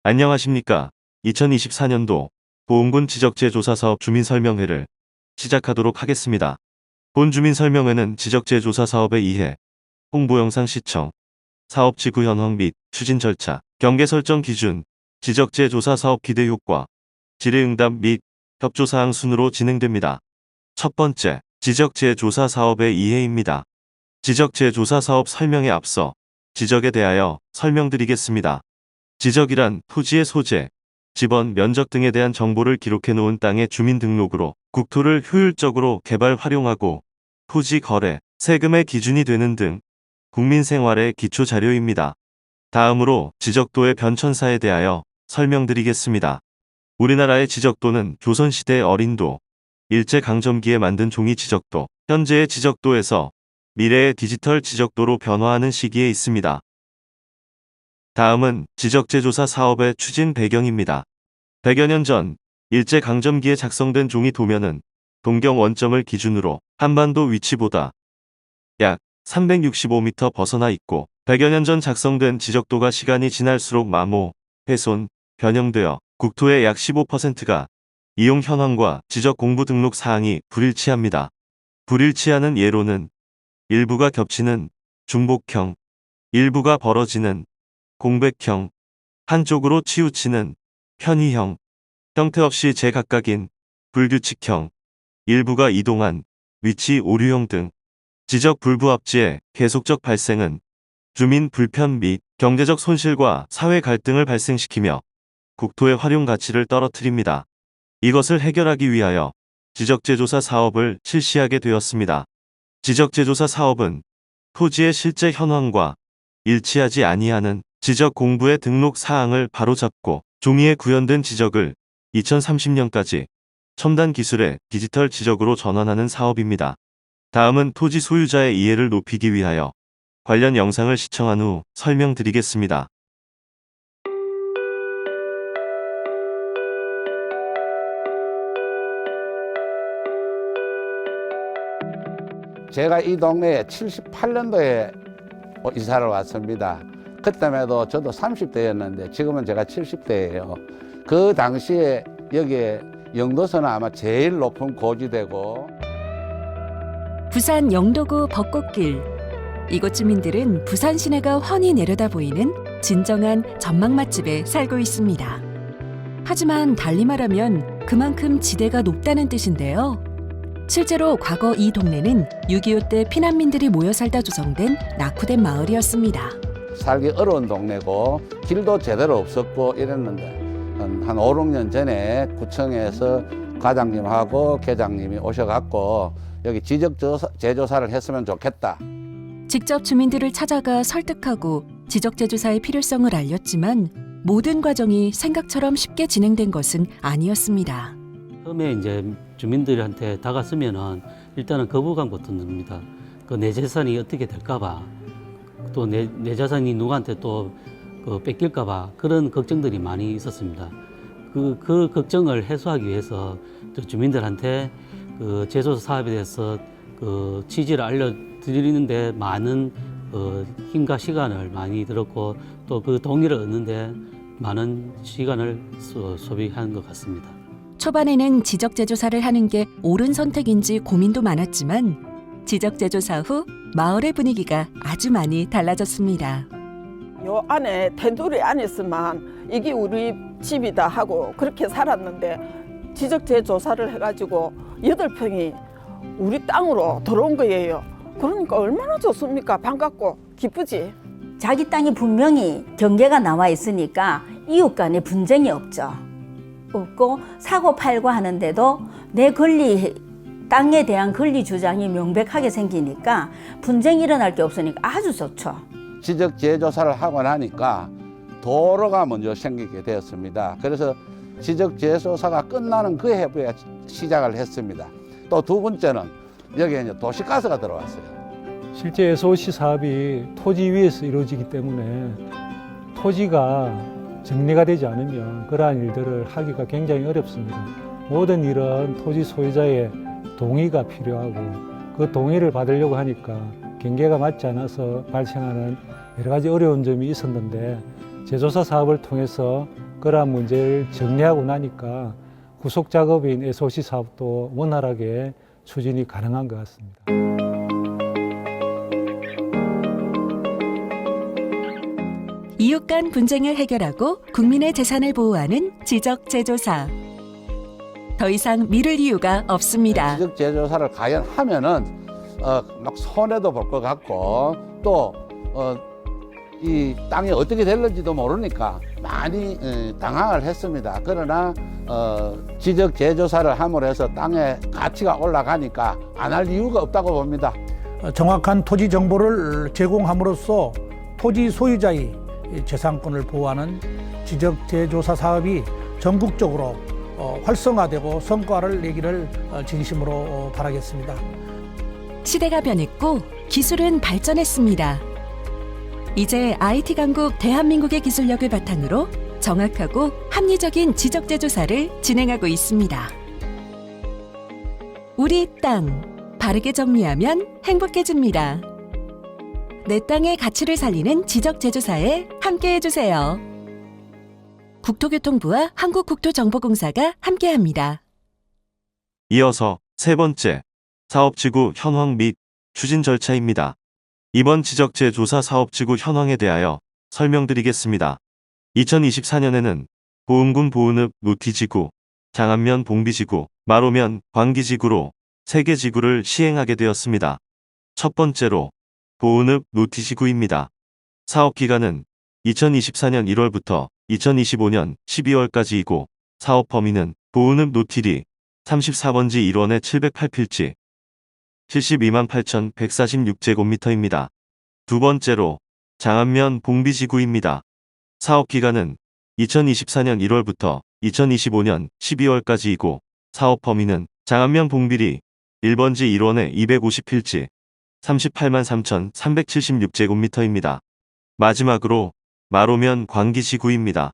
안녕하십니까. 2024년도 보은군 지적재조사사업 주민설명회를 시작하도록 하겠습니다. 본 주민설명회는 지적재조사사업에 의해 홍보영상 시청, 사업지구 현황 및 추진 절차, 경계 설정 기준, 지적재조사사업 기대 효과, 질의응답 및 협조사항 순으로 진행됩니다. 첫 번째, 지적재조사사업의 이해입니다. 지적재조사사업 설명에 앞서 지적에 대하여 설명드리겠습니다. 지적이란 토지의 소재, 지번, 면적 등에 대한 정보를 기록해 놓은 땅의 주민등록으로 국토를 효율적으로 개발 활용하고 토지 거래, 세금의 기준이 되는 등 국민 생활의 기초 자료입니다. 다음으로 지적도의 변천사에 대하여 설명드리겠습니다. 우리나라의 지적도는 조선시대 어린도, 일제강점기에 만든 종이 지적도, 현재의 지적도에서 미래의 디지털 지적도로 변화하는 시기에 있습니다. 다음은 지적재조사 사업의 추진 배경입니다. 100여 년 전 일제강점기에 작성된 종이 도면은 동경 원점을 기준으로 한반도 위치보다 약 365m 벗어나 있고 100여 년 전 작성된 지적도가 시간이 지날수록 마모, 훼손, 변형되어 국토의 약 15%가 이용 현황과 지적 공부 등록 사항이 불일치합니다. 불일치하는 예로는 일부가 겹치는 중복형, 일부가 벌어지는 공백형, 한쪽으로 치우치는 편의형, 형태 없이 제각각인 불규칙형, 일부가 이동한 위치 오류형 등 지적 불부합지의 계속적 발생은 주민 불편 및 경제적 손실과 사회 갈등을 발생시키며 국토의 활용 가치를 떨어뜨립니다. 이것을 해결하기 위하여 지적재조사 사업을 실시하게 되었습니다. 지적재조사 사업은 토지의 실제 현황과 일치하지 아니하는 지적 공부의 등록 사항을 바로잡고 종이에 구현된 지적을 2030년까지 첨단 기술의 디지털 지적으로 전환하는 사업입니다. 다음은 토지 소유자의 이해를 높이기 위하여 관련 영상을 시청한 후 설명드리겠습니다. 제가 이 동네에 78년도에 이사를 왔습니다. 그때에도 저도 30대였는데 지금은 제가 70대예요. 그 당시에 여기에 영도서는 아마 제일 높은 고지대고 부산 영도구 벚꽃길. 이곳 주민들은 부산 시내가 훤히 내려다 보이는 진정한 전망 맛집에 살고 있습니다. 하지만 달리 말하면 그만큼 지대가 높다는 뜻인데요. 실제로 과거 이 동네는 6.25 때 피난민들이 모여 살다 조성된 낙후된 마을이었습니다. 살기 어려운 동네고 길도 제대로 없었고 이랬는데 한 5, 6년 전에 구청에서 과장님하고 계장님이 오셔갖고 여기 지적재조사를 했으면 좋겠다. 직접 주민들을 찾아가 설득하고 지적재조사의 필요성을 알렸지만 모든 과정이 생각처럼 쉽게 진행된 것은 아니었습니다. 처음에 이제 주민들한테 다가서면은 일단은 거부감부터 듭니다. 그 내 재산이 어떻게 될까봐, 또 내 재산이 누구한테 또 뺏길까봐 그런 걱정들이 많이 있었습니다. 그 걱정을 해소하기 위해서 주민들한테 그 제조사 사업에 대해서 그 취지를 알려드리는데 많은 힘과 시간을 많이 들었고 또 그 동의를 얻는데 많은 시간을 소비한 것 같습니다. 초반에는 지적재조사를 하는 게 옳은 선택인지 고민도 많았지만 지적재조사 후 마을의 분위기가 아주 많이 달라졌습니다. 요 안에 텐두리 안에서만 이게 우리 집이다 하고 그렇게 살았는데 지적재조사를 해가지고 8평이 우리 땅으로 들어온 거예요. 그러니까 얼마나 좋습니까? 반갑고 기쁘지. 자기 땅이 분명히 경계가 나와 있으니까 이웃 간에 분쟁이 없고 사고 팔고 하는데도 내 권리, 땅에 대한 권리 주장이 명백하게 생기니까 분쟁이 일어날 게 없으니까 아주 좋죠. 지적재조사를 하고 나니까 도로가 먼저 생기게 되었습니다. 그래서 지적재조사가 끝나는 그 해부에 시작을 했습니다. 또 두 번째는 여기에 이제 도시가스가 들어왔어요. 실제 SOC 사업이 토지 위에서 이루어지기 때문에 토지가 정리가 되지 않으면 그러한 일들을 하기가 굉장히 어렵습니다. 모든 일은 토지 소유자의 동의가 필요하고 그 동의를 받으려고 하니까 경계가 맞지 않아서 발생하는 여러 가지 어려운 점이 있었는데 재조사 사업을 통해서 그러한 문제를 정리하고 나니까 후속 작업인 SOC 사업도 원활하게 추진이 가능한 것 같습니다. 이웃 간 분쟁을 해결하고 국민의 재산을 보호하는 지적재조사. 더 이상 미룰 이유가 없습니다. 지적 재조사를 과연 하면은 막 손해도 볼 것 같고 또 이 땅이 어떻게 될는지도 모르니까 많이 당황을 했습니다. 그러나 지적 재조사를 함으로 해서 땅의 가치가 올라가니까 안 할 이유가 없다고 봅니다. 정확한 토지 정보를 제공함으로써 토지 소유자의 재산권을 보호하는 지적 재조사 사업이 전국적으로 활성화되고 성과를 내기를 진심으로 바라겠습니다. 시대가 변했고 기술은 발전했습니다. 이제 IT 강국 대한민국의 기술력을 바탕으로 정확하고 합리적인 지적재조사를 진행하고 있습니다. 우리 땅, 바르게 정리하면 행복해집니다. 내 땅의 가치를 살리는 지적재조사에 함께해주세요. 국토교통부와 한국국토정보공사가 함께합니다. 이어서 세 번째, 사업지구 현황 및 추진 절차입니다. 이번 지적재조사 사업지구 현황에 대하여 설명드리겠습니다. 2024년에는 보은군 보은읍 노티지구, 장안면 봉비지구, 마로면 광기지구로 3개 지구를 시행하게 되었습니다. 첫 번째로 보은읍 노티지구입니다. 사업기간은 2024년 1월부터 2025년 12월까지이고 사업 범위는 보은읍 노티리 34번지 1원의 708필지 72만 8,146제곱미터입니다. 두 번째로 장안면 봉비지구입니다. 사업기간은 2024년 1월부터 2025년 12월까지이고 사업 범위는 장안면 봉비리 1번지 1원의 250필지 38만 3,376제곱미터입니다. 마지막으로 마로면 광기지구입니다.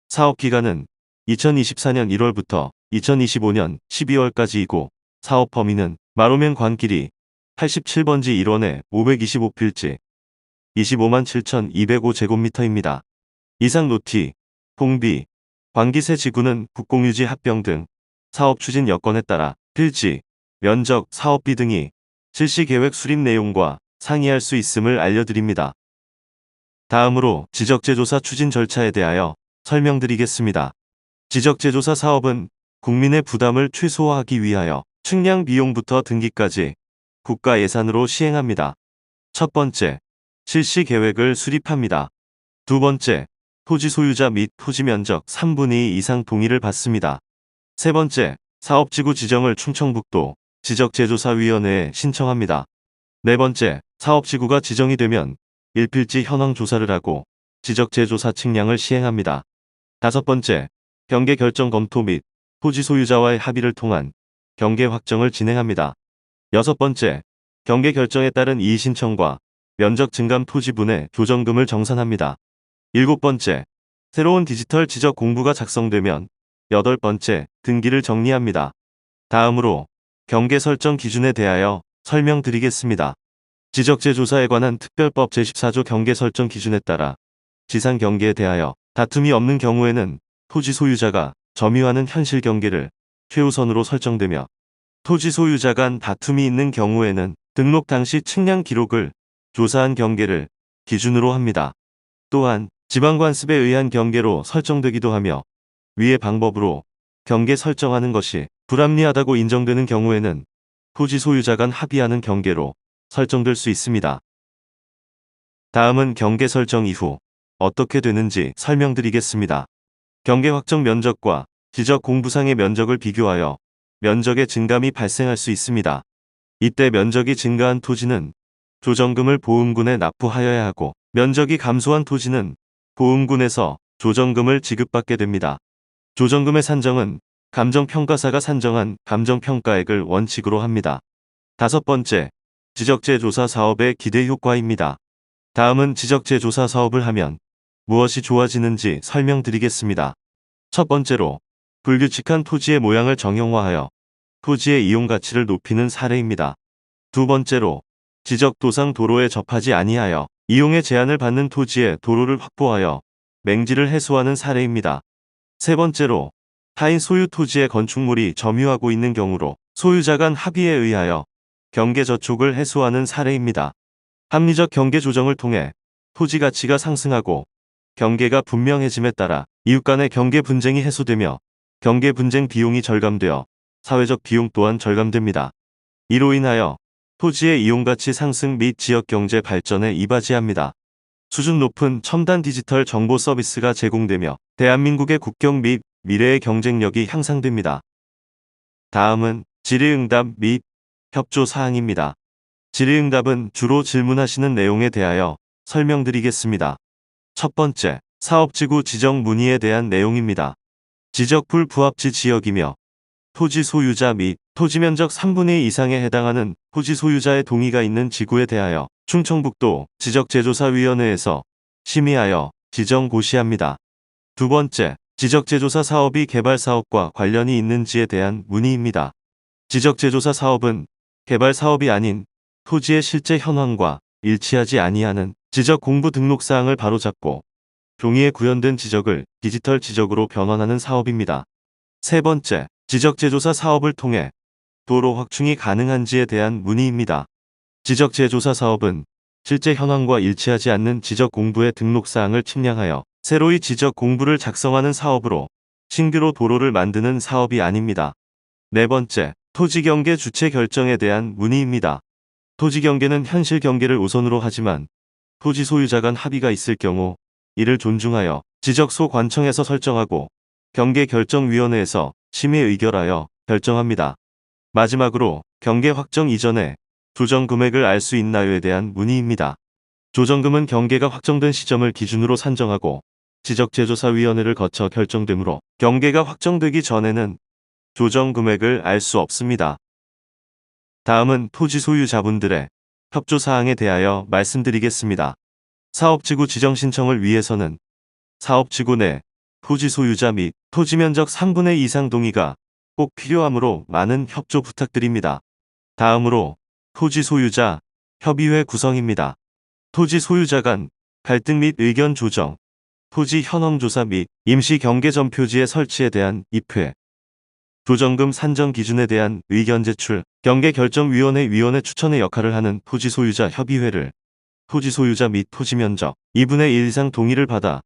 사업기간은 2024년 1월부터 2025년 12월까지이고 사업 범위는 마로면 광길이 87번지 1원의 525필지 25만 7,205제곱미터입니다. 이상 노티, 봉비, 광기세 지구는 국공유지 합병 등 사업 추진 여건에 따라 필지, 면적, 사업비 등이 실시계획 수립 내용과 상이할 수 있음을 알려드립니다. 다음으로 지적재조사 추진 절차에 대하여 설명드리겠습니다. 지적재조사 사업은 국민의 부담을 최소화하기 위하여 측량 비용부터 등기까지 국가 예산으로 시행합니다. 첫 번째, 실시 계획을 수립합니다. 두 번째, 토지 소유자 및 토지 면적 3분의 2 이상 동의를 받습니다. 세 번째, 사업지구 지정을 충청북도 지적재조사위원회에 신청합니다. 네 번째, 사업지구가 지정이 되면 일필지 현황 조사를 하고 지적재조사 측량을 시행합니다. 다섯 번째, 경계 결정 검토 및 토지 소유자와의 합의를 통한 경계 확정을 진행합니다. 여섯 번째, 경계 결정에 따른 이의 신청과 면적 증감 토지 분해 조정금을 정산합니다. 일곱 번째, 새로운 디지털 지적 공부가 작성되면 여덟 번째, 등기를 정리합니다. 다음으로 경계 설정 기준에 대하여 설명드리겠습니다. 지적재조사에 관한 특별법 제14조 경계 설정 기준에 따라 지상 경계에 대하여 다툼이 없는 경우에는 토지 소유자가 점유하는 현실 경계를 최우선으로 설정되며 토지 소유자 간 다툼이 있는 경우에는 등록 당시 측량 기록을 조사한 경계를 기준으로 합니다. 또한 지방관습에 의한 경계로 설정되기도 하며 위의 방법으로 경계 설정하는 것이 불합리하다고 인정되는 경우에는 토지 소유자 간 합의하는 경계로 설정될 수 있습니다. 다음은 경계 설정 이후 어떻게 되는지 설명드리겠습니다. 경계 확정 면적과 지적 공부상의 면적을 비교하여 면적의 증감이 발생할 수 있습니다. 이때 면적이 증가한 토지는 조정금을 보은군에 납부하여야 하고 면적이 감소한 토지는 보은군에서 조정금을 지급받게 됩니다. 조정금의 산정은 감정평가사가 산정한 감정평가액을 원칙으로 합니다. 다섯 번째, 지적재조사 사업의 기대 효과입니다. 다음은 지적재조사 사업을 하면 무엇이 좋아지는지 설명드리겠습니다. 첫 번째로, 불규칙한 토지의 모양을 정형화하여 토지의 이용 가치를 높이는 사례입니다. 두 번째로, 지적도상 도로에 접하지 아니하여 이용의 제한을 받는 토지에 도로를 확보하여 맹지를 해소하는 사례입니다. 세 번째로 타인 소유 토지의 건축물이 점유하고 있는 경우로 소유자 간 합의에 의하여 경계 저촉을 해소하는 사례입니다. 합리적 경계 조정을 통해 토지 가치가 상승하고 경계가 분명해짐에 따라 이웃 간의 경계 분쟁이 해소되며 경계 분쟁 비용이 절감되어 사회적 비용 또한 절감됩니다. 이로 인하여 토지의 이용 가치 상승 및 지역 경제 발전에 이바지합니다. 수준 높은 첨단 디지털 정보 서비스가 제공되며 대한민국의 국격 및 미래의 경쟁력이 향상됩니다. 다음은 질의응답 및 협조 사항입니다. 질의응답은 주로 질문하시는 내용에 대하여 설명드리겠습니다. 첫 번째, 사업지구 지정 문의에 대한 내용입니다. 지적 불부합지 지역이며 토지 소유자 및 토지 면적 3분의 2 이상에 해당하는 토지 소유자의 동의가 있는 지구에 대하여 충청북도 지적재조사위원회에서 심의하여 지정 고시합니다. 두 번째, 지적재조사 사업이 개발 사업과 관련이 있는지에 대한 문의입니다. 지적재조사 사업은 개발 사업이 아닌 토지의 실제 현황과 일치하지 아니하는 지적 공부 등록 사항을 바로잡고 종이에 구현된 지적을 디지털 지적으로 변환하는 사업입니다. 세 번째, 지적재조사 사업을 통해 도로 확충이 가능한지에 대한 문의입니다. 지적재조사 사업은 실제 현황과 일치하지 않는 지적 공부의 등록 사항을 측량하여 새로이 지적 공부를 작성하는 사업으로 신규로 도로를 만드는 사업이 아닙니다. 네 번째, 토지 경계 주체 결정에 대한 문의입니다. 토지 경계는 현실 경계를 우선으로 하지만 토지 소유자 간 합의가 있을 경우 이를 존중하여 지적소 관청에서 설정하고 경계결정위원회에서 심의 의결하여 결정합니다. 마지막으로 경계 확정 이전에 조정 금액을 알 수 있나요에 대한 문의입니다. 조정금은 경계가 확정된 시점을 기준으로 산정하고 지적재조사위원회를 거쳐 결정되므로 경계가 확정되기 전에는 조정 금액을 알 수 없습니다. 다음은 토지 소유자분들의 협조사항에 대하여 말씀드리겠습니다. 사업지구 지정 신청을 위해서는 사업지구 내 토지 소유자 및 토지 면적 3분의 2 이상 동의가 꼭 필요하므로 많은 협조 부탁드립니다. 다음으로 토지 소유자 협의회 구성입니다. 토지 소유자 간 갈등 및 의견 조정, 토지 현황 조사 및 임시 경계 전표지의 설치에 대한 입회, 조정금 산정 기준에 대한 의견 제출, 경계결정위원회 위원회 추천의 역할을 하는 토지 소유자 협의회를 토지 소유자 및 토지 면적 2분의 1 이상 동의를 받아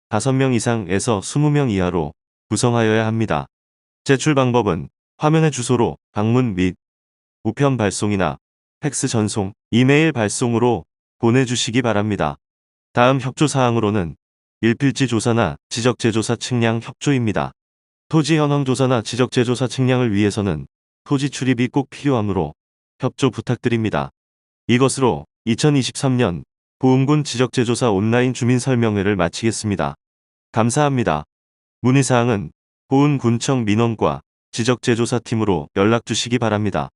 5명 이상에서 20명 이하로 구성하여야 합니다. 제출 방법은 화면의 주소로 방문 및 우편 발송이나 팩스 전송, 이메일 발송으로 보내주시기 바랍니다. 다음 협조사항으로는 일필지 조사나 지적재조사 측량 협조입니다. 토지 현황 조사나 지적재조사 측량을 위해서는 토지 출입이 꼭 필요하므로 협조 부탁드립니다. 이것으로 2023년 보은군 지적재조사 온라인 주민설명회를 마치겠습니다. 감사합니다. 문의사항은 보은군청 민원과 지적재조사팀으로 연락 주시기 바랍니다.